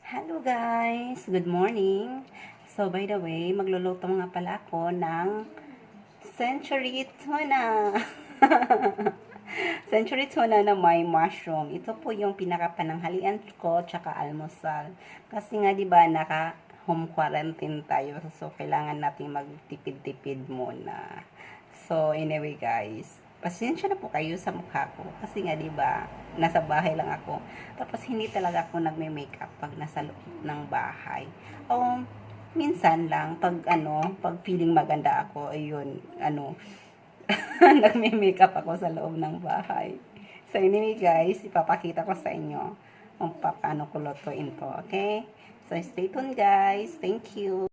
Hello guys! Good morning! So by the way, magluluto nga pala ako ng century tuna. Century tuna na may mushroom. Ito po yung pinakapananghalian ko tsaka almusal. Kasi nga 'di ba naka home quarantine tayo. So kailangan nating magtipid-tipid muna. So anyway guys, pasensya na po kayo sa mukha ko kasi nga 'di ba nasa bahay lang ako. Tapos hindi talaga ako nagme-makeup pag nasa loob ng bahay. O minsan lang pag feeling maganda ako, ayun, nagme-makeup ako sa loob ng bahay. So anyway guys, ipapakita ko sa inyo kung paano ko lutuin to, okay? So stay tuned guys. Thank you.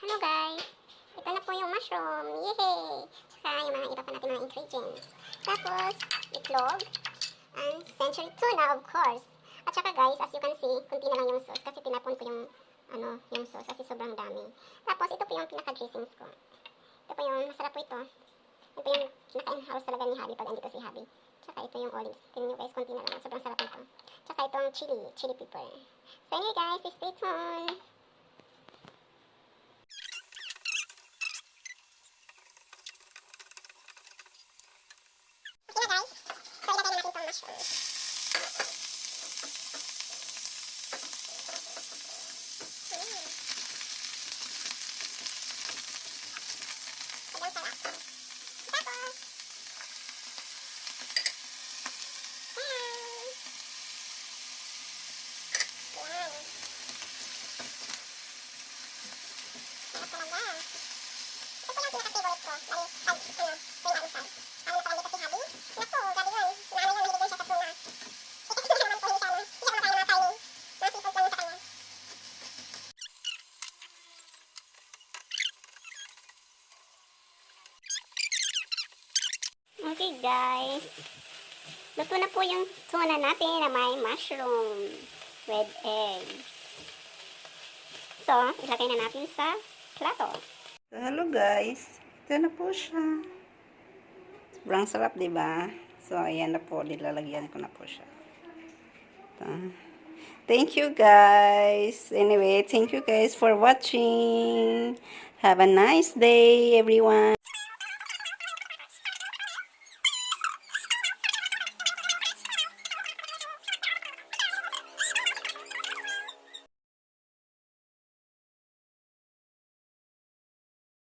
Hello guys! Ito na po yung mushroom. Yay! Tsaka yung mga iba pa natin mga ingredients. Tapos, itlog. And century tuna, of course. At saka guys, as you can see, kunti na lang yung sauce. Kasi tinapon ko yung sauce kasi sobrang dami. Tapos, ito po yung pinaka-dressings ko. Ito po yung, masarap po ito. Ito po yung pinaka-in-house talaga ni Habi pag andito si Habi. Tsaka ito yung olives. Tingnan nyo guys, kunti na lang. Sobrang sarap nito. Tsaka itong chili pepper. So anyway guys, stay tuned! Okay na guys. So ilagay na natin itong mushroom. Sobrang sarap. Tapos, yan. Sarap talaga. Ito po yung pinaka-favorite ko. Bali, tuwing almusal. Ano na pag andito si Habi? Naku, gabi yun. Naano yung mahilig siya sa tuna. Eh, kasi naman po hindi siya kumakain ng mga karne. Mga seafood lang sa kanya. Okay guys. Luto na po yung tuna natin na may mushroom with eggs. So, ilagay na natin sa plato. So, hello guys. Ito na po siya. Sobrang sarap, 'di ba? So ayan na po, nilalagyan ko na po siya. Ito. Thank you guys. Anyway, thank you guys for watching. Have a nice day everyone.